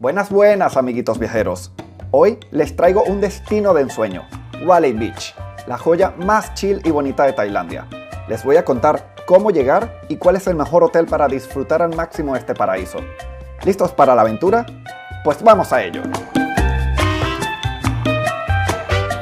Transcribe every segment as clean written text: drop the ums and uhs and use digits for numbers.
Buenas, buenas amiguitos viajeros. Hoy les traigo un destino de ensueño, Railay Beach, la joya más chill y bonita de Tailandia. Les voy a contar cómo llegar y cuál es el mejor hotel para disfrutar al máximo este paraíso. ¿Listos para la aventura? Pues vamos a ello.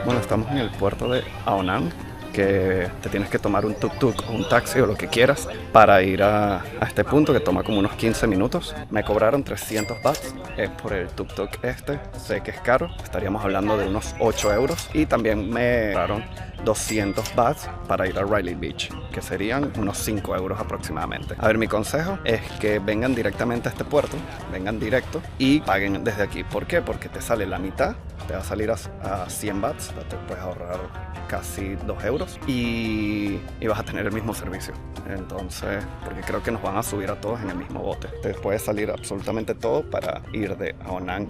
Bueno, estamos en el puerto de Ao Nang, que te tienes que tomar un tuk-tuk o un taxi o lo que quieras para ir a este punto, que toma como unos 15 minutos. Me cobraron 300 bahts por el tuk-tuk este. Sé que es caro, estaríamos hablando de unos 8 euros. Y también me cobraron 200 bahts para ir a Railay Beach, que serían unos 5 euros aproximadamente. A ver, mi consejo es que vengan directamente a este puerto, vengan directo y paguen desde aquí. ¿Por qué? Porque te sale la mitad, te va a salir a 100 bahts, te puedes ahorrar casi 2 euros y vas a tener el mismo servicio. Entonces, porque creo que nos van a subir a todos en el mismo bote. Te puede salir absolutamente todo para ir de Ao Nang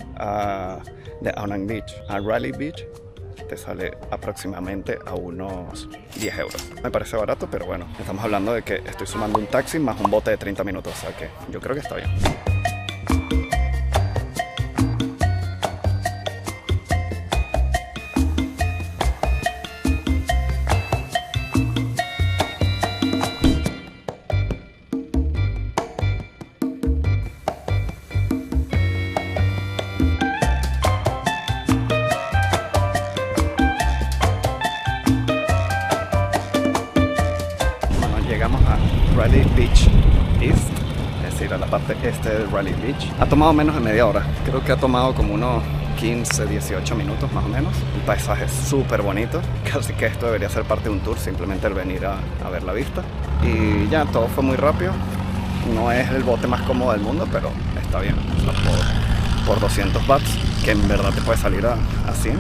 Beach a Railay Beach. Te sale aproximadamente a unos 10 euros. Me parece barato, pero bueno, estamos hablando de que estoy sumando un taxi más un bote de 30 minutos, o sea que yo creo que está bien. Llegamos a Railay Beach East, es decir, a la parte este de Railay Beach. Ha tomado menos de media hora, creo que ha tomado como unos 15-18 minutos más o menos. El paisaje es súper bonito, casi que esto debería ser parte de un tour, simplemente el venir a ver la vista. Y ya, todo fue muy rápido, no es el bote más cómodo del mundo, pero está bien. O sea, por 200 bahts, que en verdad te puede salir a 100,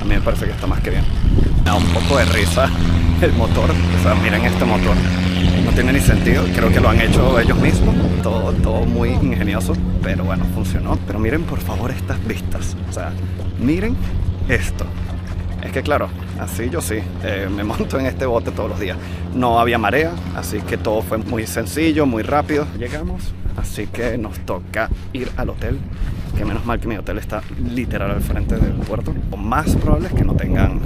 a mí me parece que está más que bien. Me da un poco de risa el motor, o sea, miren este motor, no tiene ni sentido, creo que lo han hecho ellos mismos, todo muy ingenioso, pero bueno, funcionó. Pero miren por favor estas vistas, o sea, miren esto. Es que claro, así yo sí, me monto en este bote todos los días. No había marea, así que todo fue muy sencillo, muy rápido. Llegamos, así que nos toca ir al hotel, que menos mal que mi hotel está literal al frente del puerto. Lo más probable es que no tengan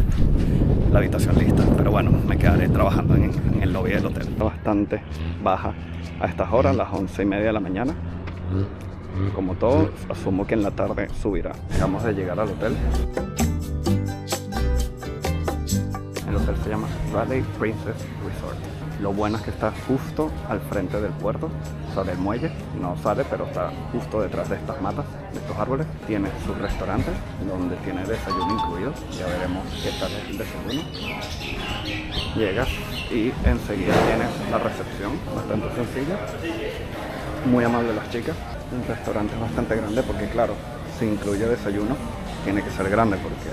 la habitación lista, pero bueno, me quedaré trabajando en el lobby del hotel. Bastante baja a estas horas, las 11:30 de la mañana. Como todo, asumo que en la tarde subirá. Acabamos de llegar al hotel. El hotel se llama Railay Princess Resort. Lo bueno es que está justo al frente del puerto, o sea, del muelle. No sale, pero está justo detrás de estas matas, de estos árboles. Tiene su restaurante, donde tiene desayuno incluido. Ya veremos qué tal es el desayuno. Llegas y enseguida tienes la recepción, bastante sencilla. Muy amable las chicas. El restaurante es bastante grande porque, claro, si incluye desayuno, tiene que ser grande porque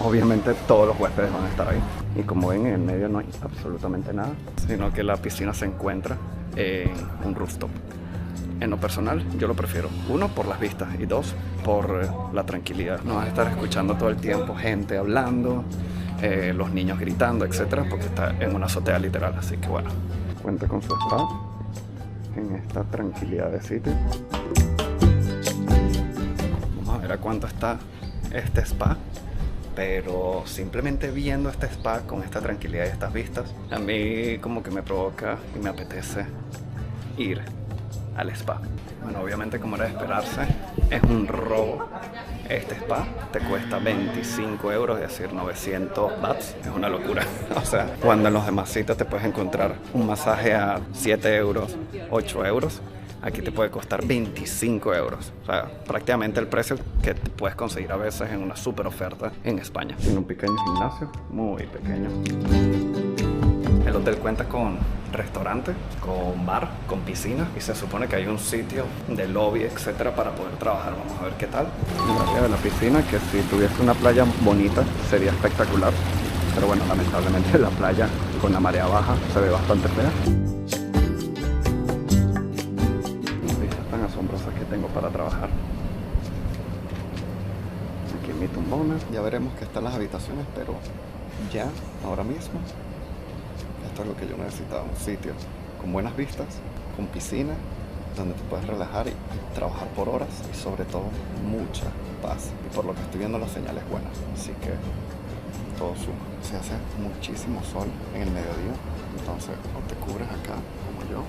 obviamente todos los huéspedes van a estar ahí. Y como ven, en el medio no hay absolutamente nada, sino que la piscina se encuentra en un rooftop. En lo personal, yo lo prefiero. Uno, por las vistas, y dos, por la tranquilidad. No vas a estar escuchando todo el tiempo gente hablando, los niños gritando, etcétera, porque está en una azotea literal. Así que bueno, cuenta con su spa en esta tranquilidad de sitio. Vamos a ver a cuánto está este spa. Pero simplemente viendo este spa con esta tranquilidad y estas vistas, a mí como que me provoca y me apetece ir al spa. Bueno, obviamente, como era de esperarse, es un robo. Este spa te cuesta 25 euros, es decir, 900 bahts. Es una locura. O sea, cuando en los demás sitios te puedes encontrar un masaje a 7 euros, 8 euros, aquí te puede costar 25 euros. O sea, prácticamente el precio que te puedes conseguir a veces en una super oferta en España. Tiene un pequeño gimnasio, muy pequeño. El hotel cuenta con restaurante, con bar, con piscina, y se supone que hay un sitio de lobby, etcétera, para poder trabajar. Vamos a ver qué tal. El área de la piscina, que si tuviese una playa bonita sería espectacular, pero bueno, lamentablemente la playa con la marea baja se ve bastante fea. Asombrosas que tengo para trabajar. Aquí mi tumbona. Ya veremos qué están las habitaciones, pero ya, ahora mismo, esto es lo que yo necesitaba. Un sitio con buenas vistas, con piscina donde te puedes relajar y trabajar por horas y sobre todo mucha paz. Y por lo que estoy viendo la señal es buena, así que todo suma. Se hace muchísimo sol en el mediodía, entonces o te cubres acá como yo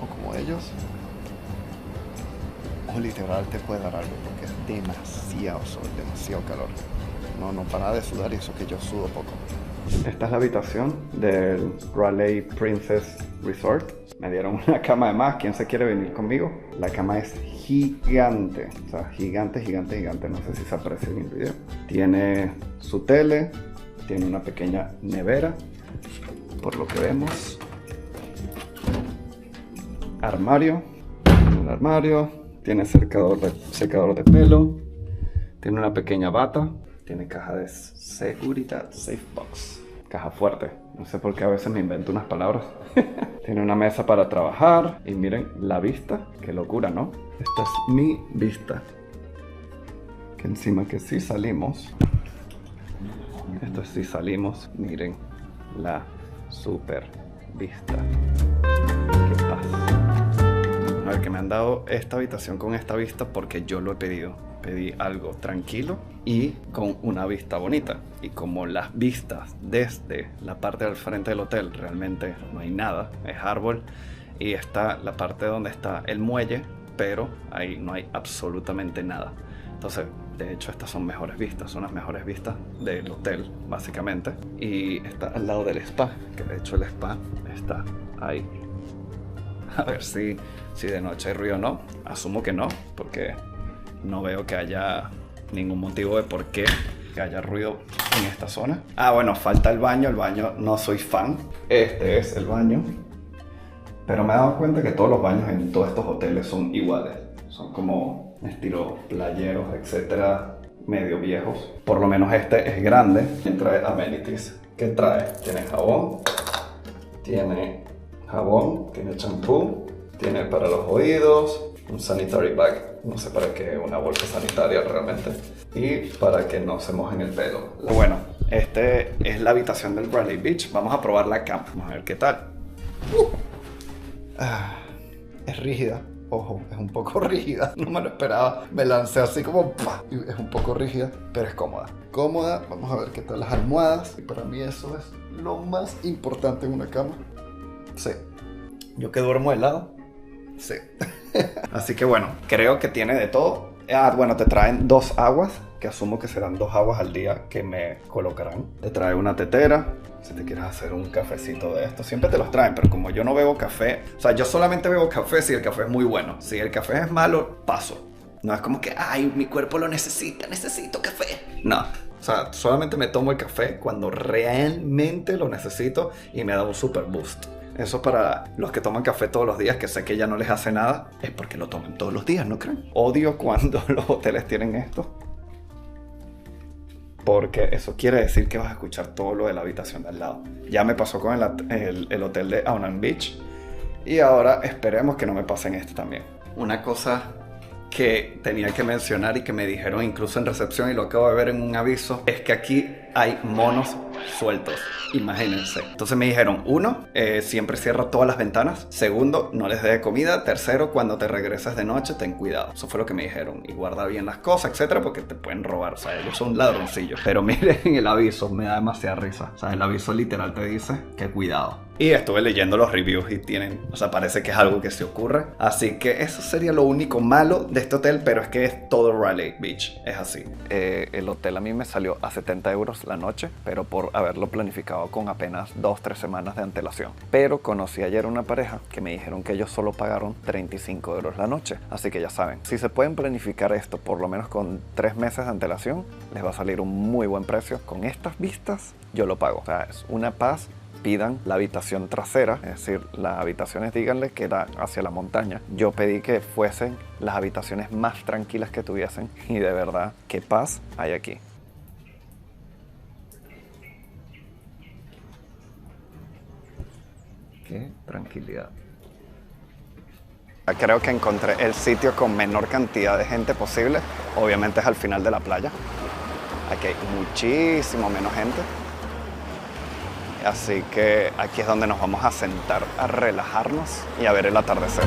o como ellos, o literal te puede dar algo porque es demasiado sol, demasiado calor. No para de sudar y eso que yo sudo poco. Esta es la habitación del Raleigh Princess Resort. Me dieron una cama de más. ¿Quién se quiere venir conmigo? La cama es gigante. O sea, gigante. No sé si se aprecia en el video. Tiene su tele. Tiene una pequeña nevera. Por lo que vemos. Armario. Un armario. Tiene secador de pelo. Tiene una pequeña bata. Tiene caja de seguridad, safe box. Caja fuerte. No sé por qué a veces me invento unas palabras. Tiene una mesa para trabajar. Y miren la vista. Qué locura, ¿no? Esta es mi vista. Que encima que sí salimos. Esto sí salimos. Miren la super vista. Qué paz. A ver, que me han dado esta habitación con esta vista porque yo lo he pedido. Pedí algo tranquilo y con una vista bonita. Y como las vistas desde la parte del frente del hotel realmente no hay nada, es árbol, y está la parte donde está el muelle, pero ahí no hay absolutamente nada. Entonces, de hecho, estas son mejores vistas, son las mejores vistas del hotel, básicamente. Y está al lado del spa, que de hecho el spa está ahí. A ver si de noche hay ruido o no. Asumo que no, porque no veo que haya ningún motivo de por qué que haya ruido en esta zona. Ah, bueno, falta el baño. El baño no soy fan. Este es el baño. Pero me he dado cuenta que todos los baños en todos estos hoteles son iguales. Son como estilo playeros, etcétera, medio viejos. Por lo menos este es grande. Y trae amenities. ¿Qué trae? Tiene jabón. Tiene champú. Tiene para los oídos. Un sanitary bag. No sé para qué, una bolsa sanitaria realmente. Y para que no se mojen el pelo. Bueno, este es la habitación del Raleigh Beach. Vamos a probar la cama. Vamos a ver qué tal. Es rígida. Ojo, es un poco rígida. No me lo esperaba. Me lancé así como ¡pah! Y es un poco rígida, pero es cómoda. Cómoda. Vamos a ver qué tal las almohadas. Y para mí eso es lo más importante en una cama. Sí. Yo que duermo de lado. Sí. Así que bueno, creo que tiene de todo. Bueno, te traen 2 aguas, que asumo que serán 2 aguas al día que me colocarán. Te trae una tetera, si te quieres hacer un cafecito de esto. Siempre te los traen, pero como yo no bebo café, o sea, yo solamente bebo café si el café es muy bueno. Si el café es malo, paso. No es como que, ay, mi cuerpo lo necesita, necesito café. No. O sea, solamente me tomo el café cuando realmente lo necesito y me da un super boost. Eso para los que toman café todos los días, que sé que ya no les hace nada, es porque lo toman todos los días, ¿no creen? Odio cuando los hoteles tienen esto, porque eso quiere decir que vas a escuchar todo lo de la habitación de al lado. Ya me pasó con el hotel de Aunan Beach y ahora esperemos que no me pase en este también. Una cosa que tenía que mencionar y que me dijeron incluso en recepción, y lo acabo de ver en un aviso, es que aquí hay monos sueltos, imagínense. Entonces me dijeron, 1, siempre cierra todas las ventanas. 2, no les dé comida. 3, cuando te regreses de noche, ten cuidado. Eso fue lo que me dijeron. Y guarda bien las cosas, etcétera, porque te pueden robar. O sea, ellos son ladroncillos. Pero miren el aviso, me da demasiada risa. O sea, el aviso literal te dice que cuidado. Y estuve leyendo los reviews y tienen, o sea, parece que es algo que se ocurre. Así que eso sería lo único malo de este hotel, pero es que es todo Raleigh Beach. Es así. El hotel a mí me salió a 70 euros la noche, pero por haberlo planificado con apenas 2-3 semanas de antelación. Pero conocí ayer una pareja que me dijeron que ellos solo pagaron 35 euros la noche. Así que ya saben, si se pueden planificar esto por lo menos con 3 meses de antelación, les va a salir un muy buen precio. Con estas vistas, yo lo pago. O sea, es una paz. Pidan la habitación trasera, es decir, las habitaciones, díganle que da hacia la montaña. Yo pedí que fuesen las habitaciones más tranquilas que tuviesen y de verdad, qué paz hay aquí. Qué tranquilidad. Creo que encontré el sitio con menor cantidad de gente posible. Obviamente es al final de la playa. Aquí hay muchísimo menos gente. Así que aquí es donde nos vamos a sentar a relajarnos y a ver el atardecer.